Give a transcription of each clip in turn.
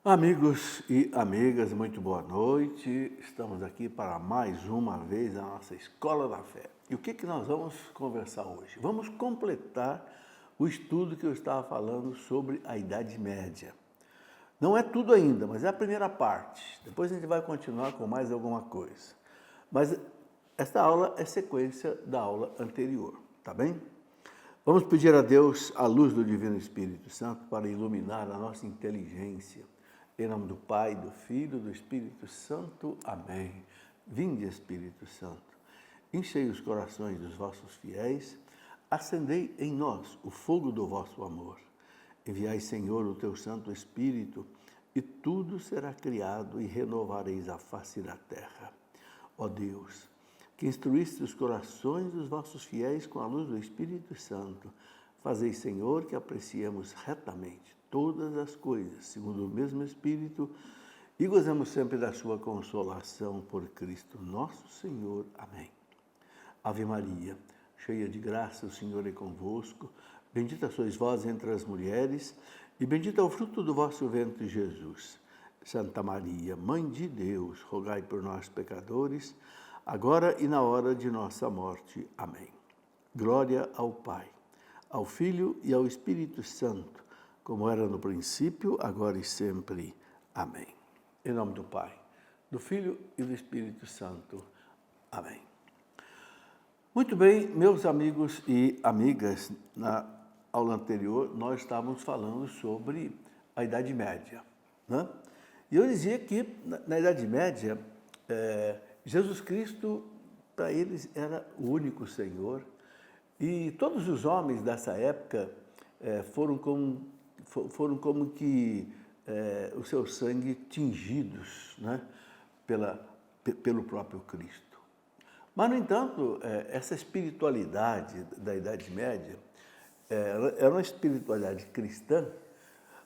Amigos e amigas, muito boa noite. Estamos aqui para mais uma vez a nossa Escola da Fé. E o que nós vamos conversar hoje? Vamos completar o estudo que eu estava falando sobre a Idade Média. Não é tudo ainda, mas é a primeira parte. Depois a gente vai continuar com mais alguma coisa. Mas esta aula é sequência da aula anterior, tá bem? Vamos pedir a Deus a luz do Divino Espírito Santo para iluminar a nossa inteligência. Em nome do Pai, do Filho e do Espírito Santo. Amém. Vinde, Espírito Santo, enchei os corações dos vossos fiéis, acendei em nós o fogo do vosso amor. Enviai, Senhor, o teu Santo Espírito, e tudo será criado e renovareis a face da terra. Ó Deus, que instruíste os corações dos vossos fiéis com a luz do Espírito Santo, fazei, Senhor, que apreciemos retamente todas as coisas, segundo o mesmo Espírito, e gozemos sempre da sua consolação por Cristo nosso Senhor. Amém. Ave Maria, cheia de graça, o Senhor é convosco. Bendita sois vós entre as mulheres, e bendito é o fruto do vosso ventre, Jesus. Santa Maria, Mãe de Deus, rogai por nós, pecadores, agora e na hora de nossa morte. Amém. Glória ao Pai, ao Filho e ao Espírito Santo, como era no princípio, agora e sempre. Amém. Em nome do Pai, do Filho e do Espírito Santo. Amém. Muito bem, meus amigos e amigas, na aula anterior nós estávamos falando sobre a Idade Média, né? E eu dizia que na Idade Média, Jesus Cristo, para eles, era o único Senhor, e todos os homens dessa época foram como que o seu sangue tingidos, né, pelo próprio Cristo. Mas, no entanto, essa espiritualidade da Idade Média era uma espiritualidade cristã,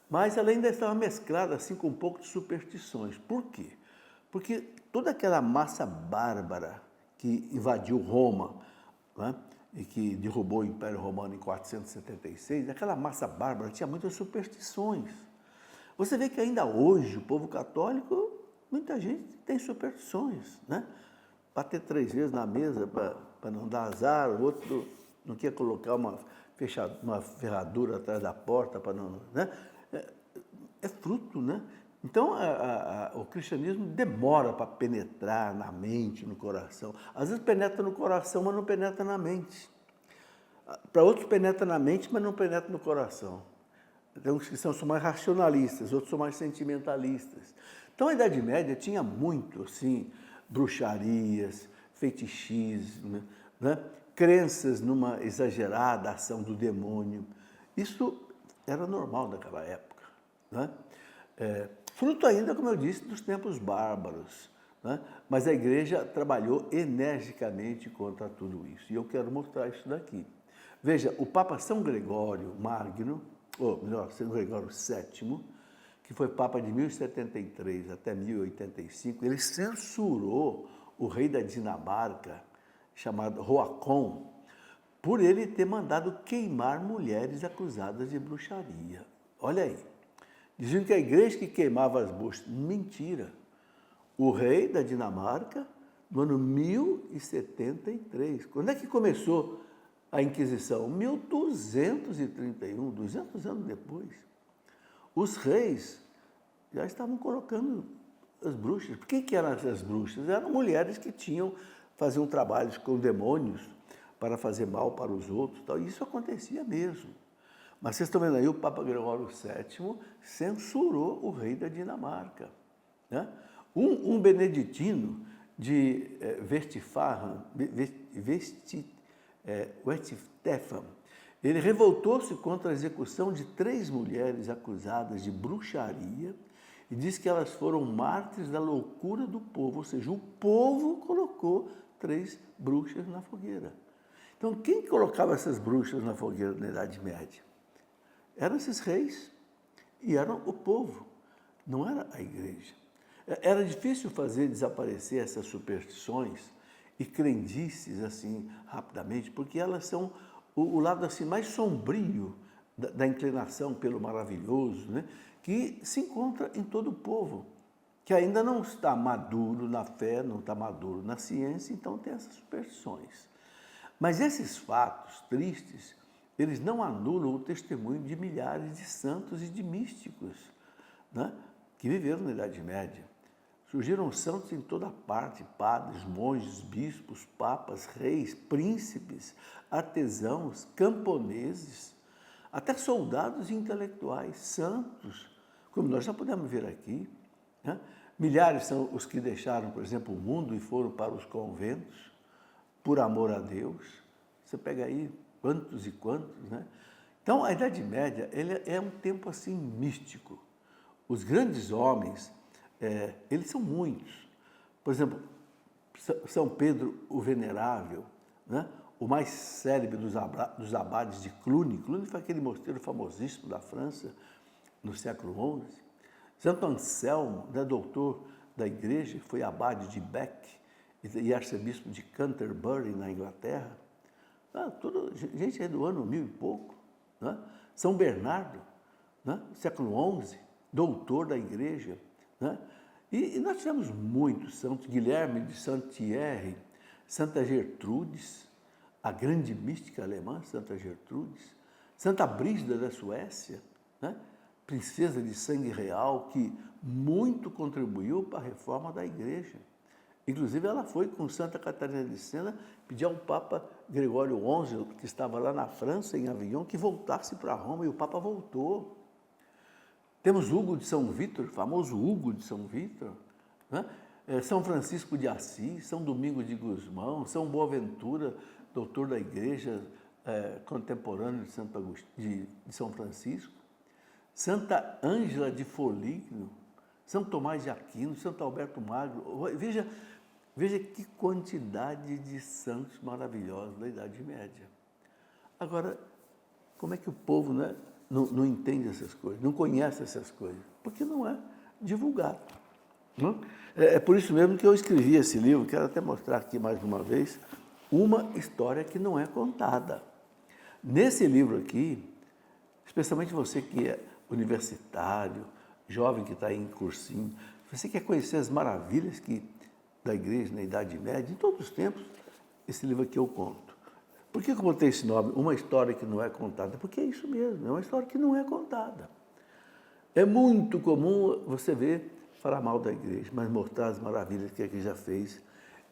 mas ela ainda estava mesclada assim, com um pouco de superstições. Por quê? Porque toda aquela massa bárbara que invadiu Roma, né, e que derrubou o Império Romano em 476, aquela massa bárbara tinha muitas superstições. Você vê que ainda hoje o povo católico, muita gente tem superstições, né? Bater 3 vezes na mesa para não dar azar, o outro não quer colocar uma ferradura atrás da porta para não... né? É fruto, né? Então, o cristianismo demora para penetrar na mente, no coração. Às vezes penetra no coração, mas não penetra na mente. Para outros penetra na mente, mas não penetra no coração. Tem uns que são mais racionalistas, outros são mais sentimentalistas. Então, a Idade Média tinha muito, assim, bruxarias, fetichismo, né? Crenças numa exagerada ação do demônio. Isso era normal naquela época, né? Fruto ainda, como eu disse, dos tempos bárbaros, né? Mas a igreja trabalhou energicamente contra tudo isso. E eu quero mostrar isso daqui. Veja, o Papa São Gregório Magno, ou melhor, São Gregório VII, que foi Papa de 1073 até 1085, ele censurou o rei da Dinamarca, chamado Håkon, por ele ter mandado queimar mulheres acusadas de bruxaria. Olha aí. Diziam que a igreja que queimava as bruxas. Mentira. O rei da Dinamarca, no ano 1073. Quando é que começou a Inquisição? 1231, 200 anos depois. Os reis já estavam colocando as bruxas. Por que eram essas bruxas? Eram mulheres que faziam trabalhos com demônios para fazer mal para os outros. Tal. Isso acontecia mesmo. Mas vocês estão vendo aí, o Papa Gregório VII censurou o rei da Dinamarca, né? Um beneditino de Westphalen, ele revoltou-se contra a execução de 3 mulheres acusadas de bruxaria e disse que elas foram mártires da loucura do povo, ou seja, o povo colocou 3 bruxas na fogueira. Então, quem colocava essas bruxas na fogueira na Idade Média? Eram esses reis e eram o povo, não era a igreja. Era difícil fazer desaparecer essas superstições e crendices assim rapidamente, porque elas são o lado assim mais sombrio da inclinação pelo maravilhoso, né? que se encontra em todo o povo, que ainda não está maduro na fé, não está maduro na ciência, então tem essas superstições. Mas esses fatos tristes, eles não anulam o testemunho de milhares de santos e de místicos, né, que viveram na Idade Média. Surgiram santos em toda parte, padres, monges, bispos, papas, reis, príncipes, artesãos, camponeses, até soldados e intelectuais, santos, como nós já podemos ver aqui, né? Milhares são os que deixaram, por exemplo, o mundo e foram para os conventos, por amor a Deus. Você pega aí quantos e quantos, né? Então, a Idade Média ele é um tempo assim místico. Os grandes homens, eles são muitos. Por exemplo, São Pedro o Venerável, né? O mais célebre dos abades de Cluny. Cluny foi aquele mosteiro famosíssimo da França no século XI. Santo Anselmo, né, doutor da igreja, foi abade de Bec e arcebispo de Canterbury, na Inglaterra. Gente do ano 1000 e pouco. Né? São Bernardo, né, século XI, doutor da igreja. Né? E nós tivemos muitos santos, Guilherme de Saint-Thierry, Santa Gertrudes, a grande mística alemã, Santa Gertrudes, Santa Brígida da Suécia, né? Princesa de sangue real, que muito contribuiu para a reforma da igreja. Inclusive, ela foi com Santa Catarina de Sena pedir ao Papa Gregório XI, que estava lá na França, em Avignon, que voltasse para Roma, e o Papa voltou. Temos Hugo de São Vítor, famoso Hugo de São Vítor, né? São Francisco de Assis, São Domingos de Gusmão, São Boaventura, doutor da igreja, contemporâneo de São Francisco, Santa Ângela de Foligno, São Tomás de Aquino, Santo Alberto Magno. Veja que quantidade de santos maravilhosos da Idade Média. Agora, como é que o povo, né, não entende essas coisas, não conhece essas coisas? Porque não é divulgado. Não? É por isso mesmo que eu escrevi esse livro, quero até mostrar aqui mais uma vez, uma história que não é contada. Nesse livro aqui, especialmente você que é universitário, jovem que está aí em cursinho, você quer conhecer as maravilhas da igreja na Idade Média, em todos os tempos, esse livro aqui eu conto. Por que eu botei esse nome? Uma história que não é contada. Porque é isso mesmo, é uma história que não é contada. É muito comum você ver falar mal da igreja, mas mostrar as maravilhas que a igreja fez,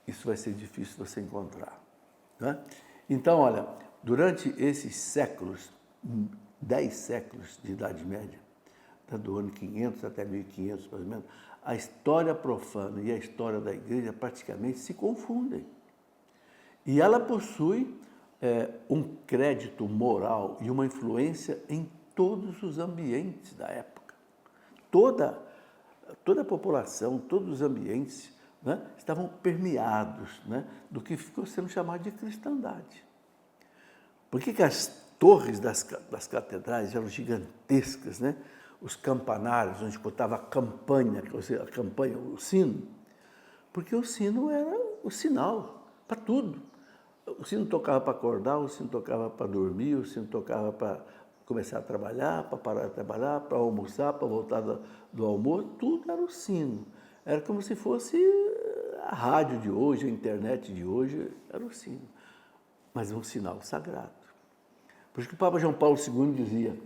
isso vai ser difícil você encontrar. Né? Então, olha, durante esses séculos, 10 séculos de Idade Média, do ano 500 até 1500, mais ou menos, a história profana e a história da igreja praticamente se confundem. E ela possui um crédito moral e uma influência em todos os ambientes da época. Toda a população, todos os ambientes, né, estavam permeados, né, do que ficou sendo chamado de cristandade. Por que as torres das catedrais eram gigantescas, né? Os campanários, onde botava a campanha, o sino? Porque o sino era o sinal para tudo. O sino tocava para acordar, o sino tocava para dormir, o sino tocava para começar a trabalhar, para parar de trabalhar, para almoçar, para voltar do almoço, tudo era o sino. Era como se fosse a rádio de hoje, a internet de hoje, era o sino. Mas um sinal sagrado. Por isso que o Papa João Paulo II dizia,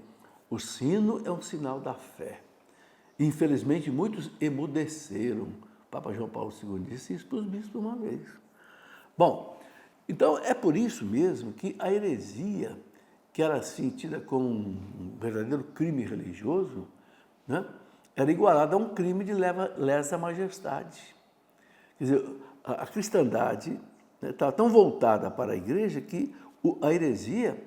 o sino é um sinal da fé. Infelizmente, muitos emudeceram. O Papa João Paulo II disse isso para os bispos uma vez. Bom, então é por isso mesmo que a heresia, que era sentida como um verdadeiro crime religioso, né, era igualada a um crime de lesa majestade. Quer dizer, a cristandade, né, estava tão voltada para a igreja que a heresia,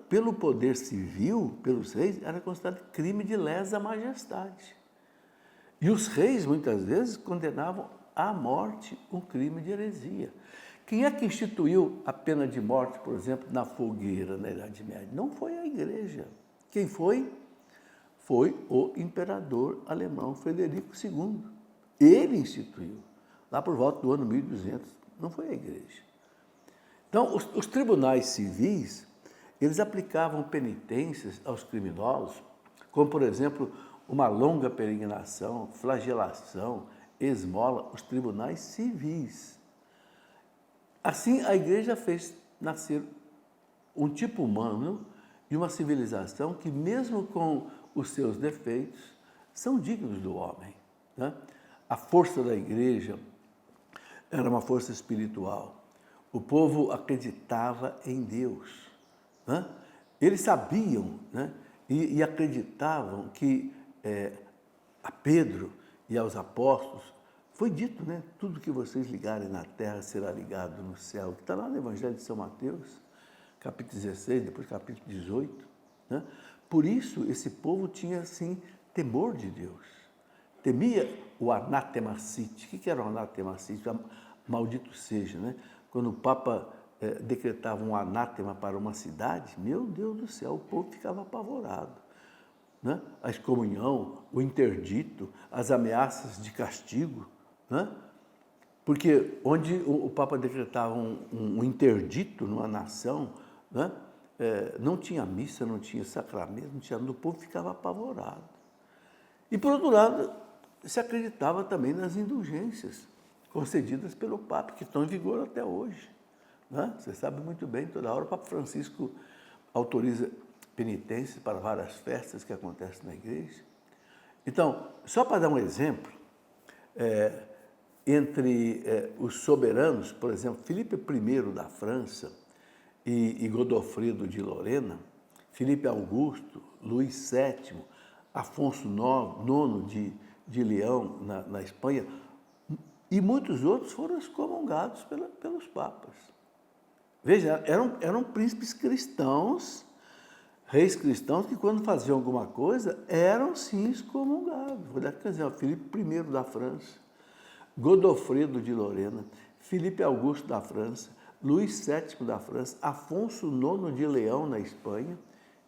pelo poder civil, pelos reis, era considerado crime de lesa majestade. E os reis, muitas vezes, condenavam à morte um crime de heresia. Quem é que instituiu a pena de morte, por exemplo, na fogueira na Idade Média? Não foi a igreja. Quem foi? Foi o imperador alemão Frederico II. Ele instituiu, lá por volta do ano 1200. Não foi a igreja. Então, os tribunais civis, eles aplicavam penitências aos criminosos como, por exemplo, uma longa peregrinação, flagelação, esmola, os tribunais civis. Assim, a igreja fez nascer um tipo humano de uma civilização que, mesmo com os seus defeitos, são dignos do homem, né? A força da igreja era uma força espiritual. O povo acreditava em Deus, né? Eles sabiam, né? E acreditavam que a Pedro e aos apóstolos foi dito, né? Tudo que vocês ligarem na terra será ligado no céu. Que está lá no Evangelho de São Mateus, capítulo 16, depois capítulo 18. Né? Por isso, esse povo tinha, assim, temor de Deus. Temia o anatemacite. O que era o anatemacite? Maldito seja, né? Quando o Papa decretava um anátema para uma cidade, meu Deus do céu, o povo ficava apavorado. Né? A excomunhão, o interdito, as ameaças de castigo. Né? Porque onde o Papa decretava um interdito numa nação, né? Não tinha missa, não tinha sacramento, não tinha nada, o povo ficava apavorado. E, por outro lado, se acreditava também nas indulgências concedidas pelo Papa, que estão em vigor até hoje. Né? Você sabe muito bem, toda hora o Papa Francisco autoriza penitências para várias festas que acontecem na igreja. Então, só para dar um exemplo, entre os soberanos, por exemplo, Filipe I da França e Godofredo de Lorena, Filipe Augusto, Luís VII, Afonso IX de Leão, na Espanha, e muitos outros foram excomungados pelos papas. Veja, eram príncipes cristãos, reis cristãos, que quando faziam alguma coisa, eram sim excomungados. Vou dar exemplo, Filipe I da França, Godofredo de Lorena, Filipe Augusto da França, Luís VII da França, Afonso IX de Leão na Espanha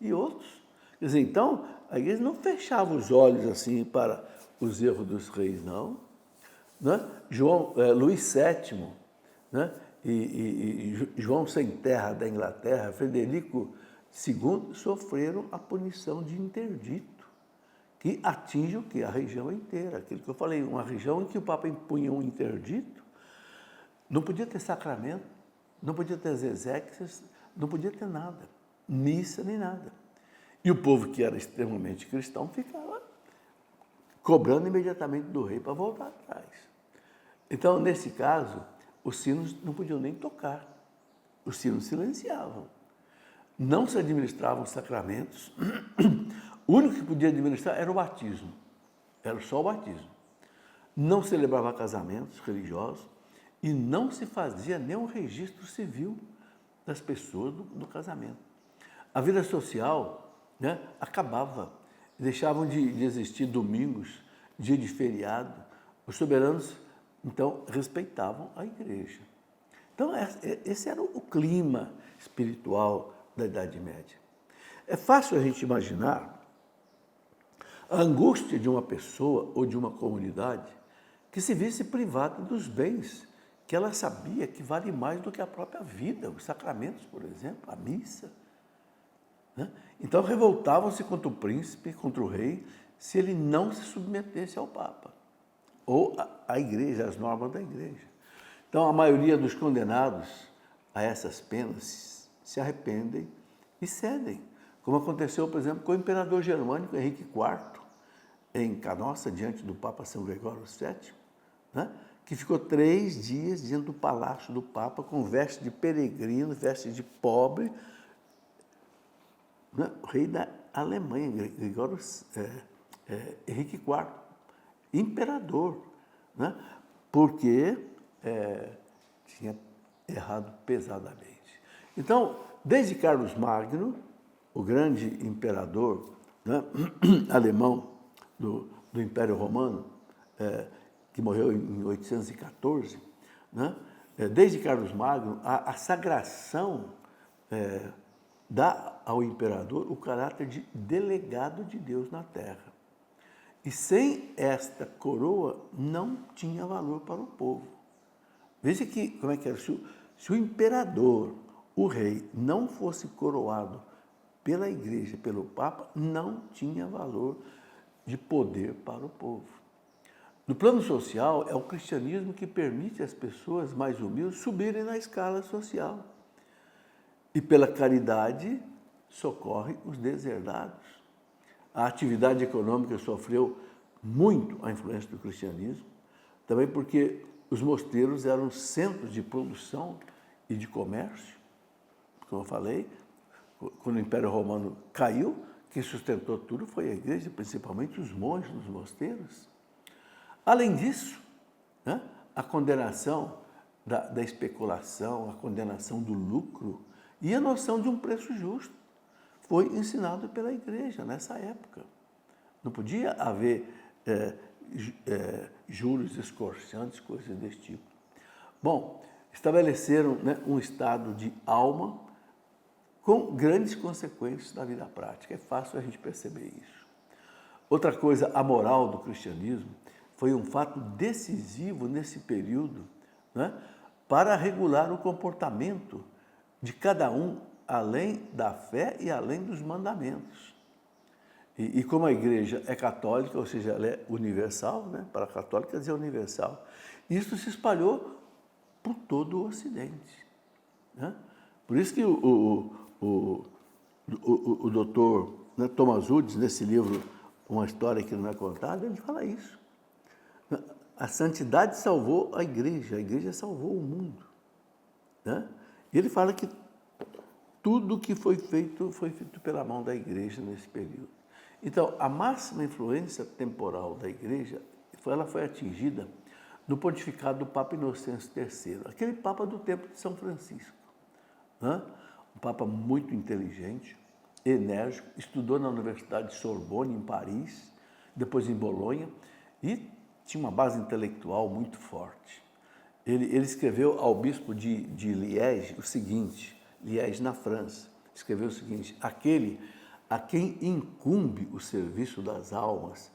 e outros. Quer dizer, então, a igreja não fechava os olhos assim para os erros dos reis, não. Né? Luís VII, né? e João Sem Terra da Inglaterra, Frederico II, sofreram a punição de interdito, que atinge o quê? A região inteira. Aquilo que eu falei, uma região em que o Papa impunha um interdito, não podia ter sacramento, não podia ter as exéquias, não podia ter nada, missa nem nada. E o povo que era extremamente cristão ficava cobrando imediatamente do rei para voltar atrás. Então, nesse caso, os sinos não podiam nem tocar, os sinos silenciavam. Não se administravam sacramentos, o único que podia administrar era o batismo, era só o batismo. Não celebrava casamentos religiosos e não se fazia nenhum registro civil das pessoas do casamento. A vida social, né, acabava, deixavam de existir domingos, dia de feriado. Os soberanos, então, respeitavam a igreja. Então, esse era o clima espiritual da Idade Média. É fácil a gente imaginar a angústia de uma pessoa ou de uma comunidade que se visse privada dos bens que ela sabia que vale mais do que a própria vida, os sacramentos, por exemplo, a missa. Né? Então, revoltavam-se contra o príncipe, contra o rei, se ele não se submetesse ao Papa, ou à igreja, às normas da igreja. Então, a maioria dos condenados a essas penas se arrependem e cedem, como aconteceu, por exemplo, com o imperador germânico Henrique IV, em Canossa, diante do Papa São Gregório VII, né? Que ficou 3 dias diante do palácio do Papa, com veste de peregrino, veste de pobre, né? O rei da Alemanha, Henrique IV, imperador, né? Porque tinha errado pesadamente. Então, desde Carlos Magno, o grande imperador, né, alemão do Império Romano, que morreu em 814, né, desde Carlos Magno, a sagração dá ao imperador o caráter de delegado de Deus na terra. E sem esta coroa, não tinha valor para o povo. Veja que, como é que era, se o imperador, o rei, não fosse coroado pela igreja, pelo Papa, não tinha valor de poder para o povo. No plano social, é o cristianismo que permite às pessoas mais humildes subirem na escala social. E pela caridade, socorre os deserdados. A atividade econômica sofreu muito a influência do cristianismo, também porque os mosteiros eram centros de produção e de comércio. Como eu falei, quando o Império Romano caiu, quem sustentou tudo foi a igreja, principalmente os monges dos mosteiros. Além disso, né, a condenação da especulação, a condenação do lucro e a noção de um preço justo foi ensinado pela igreja nessa época. Não podia haver juros escorçantes, coisas desse tipo. Bom, estabeleceram, né, um estado de alma com grandes consequências na vida prática. É fácil a gente perceber isso. Outra coisa, a moral do cristianismo foi um fato decisivo nesse período, né, para regular o comportamento de cada um, além da fé e além dos mandamentos. E como a igreja é católica, ou seja, ela é universal, né, para a católica dizer universal, isso se espalhou por todo o Ocidente. Né? Por isso que o doutor, né, Thomas Woods, nesse livro, Uma História que Não É Contada, ele fala isso. A santidade salvou a igreja salvou o mundo. Né? E ele fala que tudo que foi feito pela mão da igreja nesse período. Então, a máxima influência temporal da igreja, ela foi atingida no pontificado do Papa Inocêncio III, aquele Papa do tempo de São Francisco. Né? Um Papa muito inteligente, enérgico, estudou na Universidade de Sorbonne, em Paris, depois em Bolonha, e tinha uma base intelectual muito forte. Ele escreveu ao bispo de Liège o seguinte, Liège na França, escreveu o seguinte: aquele a quem incumbe o serviço das almas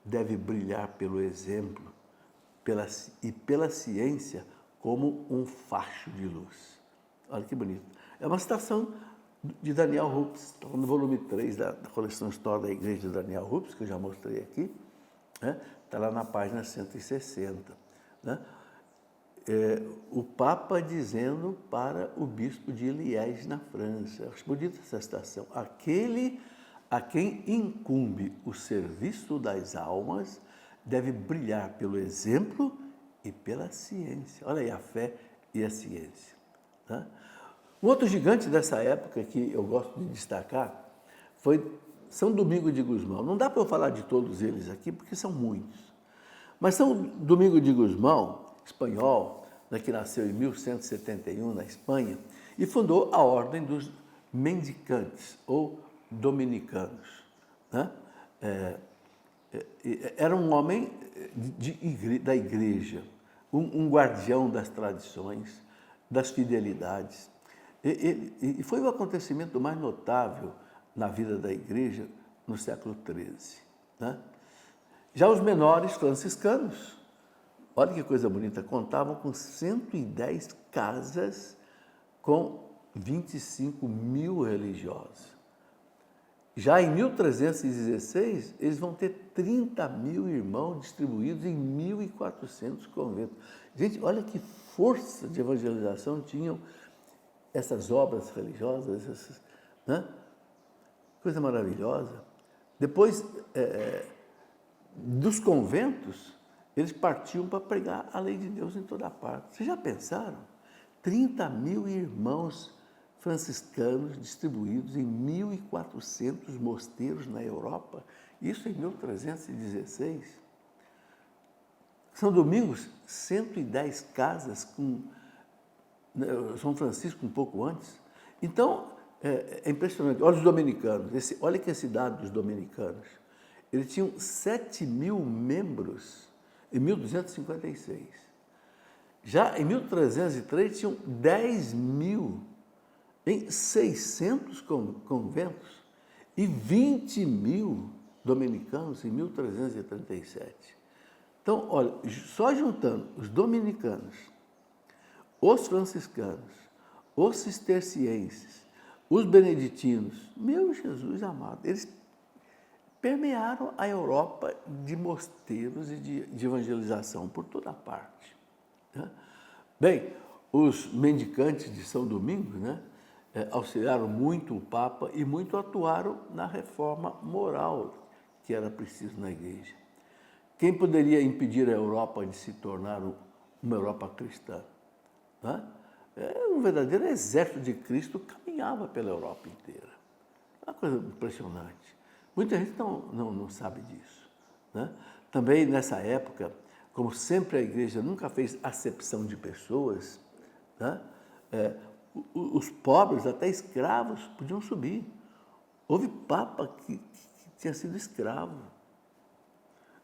deve brilhar pelo exemplo e pela ciência como um facho de luz. Olha que bonito. É uma citação de Daniel Hupes, no volume 3 da coleção História da Igreja de Daniel Hupes, que eu já mostrei aqui, né? Está lá na página 160. Né? O Papa dizendo para o bispo de Liège, na França, acho bonita essa citação, aquele a quem incumbe o serviço das almas deve brilhar pelo exemplo e pela ciência. Olha aí, a fé e a ciência. Tá? Um outro gigante dessa época que eu gosto de destacar foi São Domingos de Gusmão. Não dá para eu falar de todos eles aqui, porque são muitos. Mas São Domingos de Gusmão, espanhol, né, que nasceu em 1171 na Espanha, e fundou a Ordem dos Mendicantes, ou dominicanos. Né? Era um homem da igreja, um guardião das tradições, das fidelidades. E foi o acontecimento mais notável na vida da igreja no século XIII. Né? Já os menores franciscanos, olha que coisa bonita, contavam com 110 casas com 25 mil religiosos. Já em 1316, eles vão ter 30 mil irmãos distribuídos em 1.400 conventos. Gente, olha que força de evangelização tinham essas obras religiosas, né? Coisa maravilhosa. Depois dos conventos, eles partiam para pregar a lei de Deus em toda parte. Vocês já pensaram? 30 mil irmãos franciscanos distribuídos em 1.400 mosteiros na Europa, isso em 1316. São Domingos, 110 casas com São Francisco um pouco antes. Então, é impressionante. Olha os dominicanos, olha que cidade dos dominicanos. Eles tinham 7 mil membros em 1256. Já em 1303, tinham 10 mil em 600 conventos e 20 mil dominicanos em 1337. Então, olha, só juntando os dominicanos, os franciscanos, os cistercienses, Os beneditinos, meu Jesus amado, eles permearam a Europa de mosteiros e de evangelização por toda parte. Né? Bem, os mendicantes de São Domingos, né, auxiliaram muito o Papa e muito atuaram na reforma moral que era preciso na Igreja. Quem poderia impedir a Europa de se tornar uma Europa cristã? Né? Um verdadeiro exército de Cristo caminhava pela Europa inteira. Uma coisa impressionante. Muita gente não sabe disso. Né? Também nessa época, como sempre a Igreja nunca fez acepção de pessoas, né? Os pobres, até escravos, podiam subir. Houve papa que tinha sido escravo.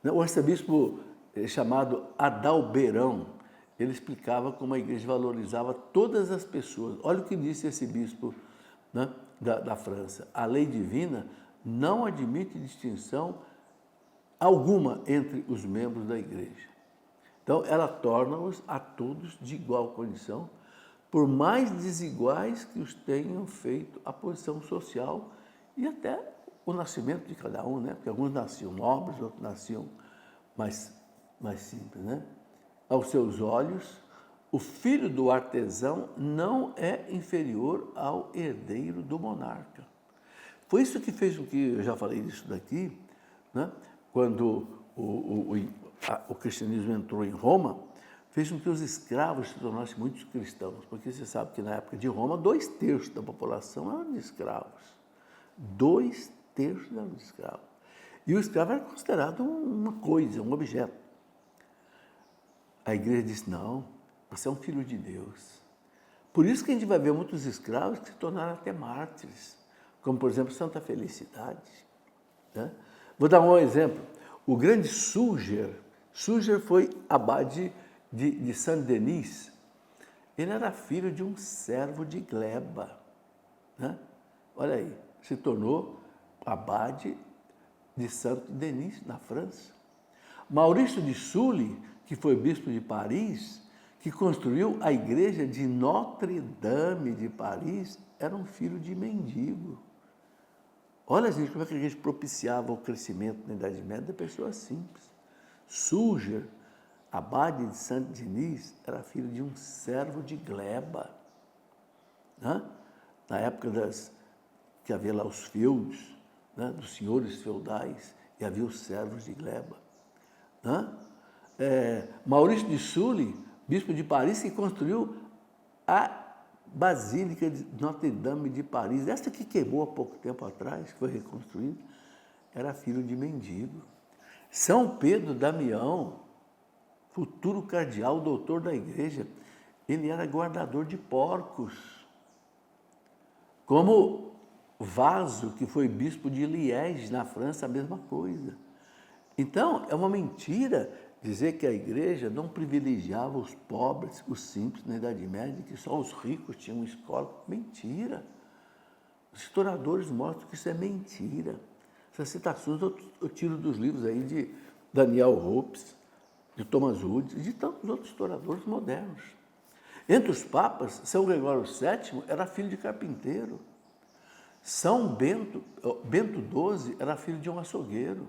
O arcebispo chamado Adalberão, ele explicava como a Igreja valorizava todas as pessoas. Olha o que disse esse bispo, né, da França. A lei divina não admite distinção alguma entre os membros da Igreja. Então, ela torna-os a todos de igual condição, por mais desiguais que os tenham feito a posição social e até o nascimento de cada um, né? Porque alguns nasciam nobres, outros nasciam mais simples, né? Aos seus olhos, o filho do artesão não é inferior ao herdeiro do monarca. Foi isso que fez com que, eu já falei disso daqui, né? Quando o cristianismo entrou em Roma, fez com que os escravos se tornassem muitos cristãos, porque você sabe que na época de Roma, 2/3 da população eram de escravos. 2/3 eram de escravos. E o escravo era considerado uma coisa, um objeto. A Igreja disse, não, você é um filho de Deus. Por isso que a gente vai ver muitos escravos que se tornaram até mártires, como, por exemplo, Santa Felicidade. Né? Vou dar um exemplo. O grande Suger foi abade de Saint-Denis. Ele era filho de um servo de Gleba. Né? Olha aí, se tornou abade de Saint-Denis, na França. Maurício de Sully, que foi bispo de Paris, que construiu a igreja de Notre-Dame de Paris, era um filho de mendigo. Olha, gente, como é que a igreja propiciava o crescimento na Idade Média da pessoa simples. Suger, abade de Saint-Denis, era filho de um servo de Gleba. Né? Na época que havia lá os feudos, né? Dos senhores feudais, e havia os servos de Gleba. Né? Maurício de Sully, bispo de Paris, que construiu a Basílica de Notre-Dame de Paris. Essa que queimou há pouco tempo atrás, que foi reconstruída, era filho de mendigo. São Pedro Damião, futuro cardeal, doutor da igreja, ele era guardador de porcos. Como Vaso, que foi bispo de Liège, na França, a mesma coisa. Então, é uma mentira dizer que a igreja não privilegiava os pobres, os simples na Idade Média, que só os ricos tinham escola. Mentira. Os historiadores mostram que isso é mentira. Essas citações eu tiro dos livros aí de Daniel Hopes, de Thomas Woods e de tantos outros historiadores modernos. Entre os papas, São Gregório VII era filho de carpinteiro. São Bento XII era filho de um açougueiro.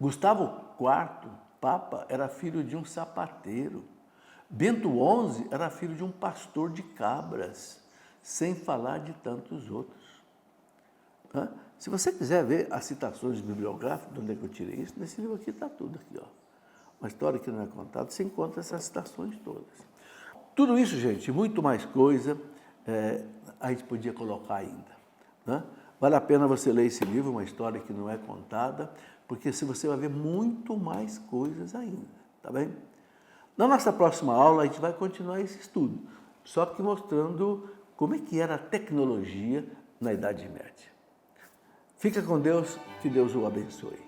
Gustavo IV, Papa, era filho de um sapateiro. Bento XI era filho de um pastor de cabras, sem falar de tantos outros. Se você quiser ver as citações bibliográficas, de onde é que eu tirei isso, nesse livro aqui está tudo aqui, ó. Uma história que não é contada, você encontra essas citações todas. Tudo isso, gente, muito mais coisa, a gente podia colocar ainda. Né? Vale a pena você ler esse livro, uma história que não é contada, porque se você vai ver muito mais coisas ainda, tá bem? Na nossa próxima aula, a gente vai continuar esse estudo, só que mostrando como é que era a tecnologia na Idade Média. Fica com Deus, que Deus o abençoe.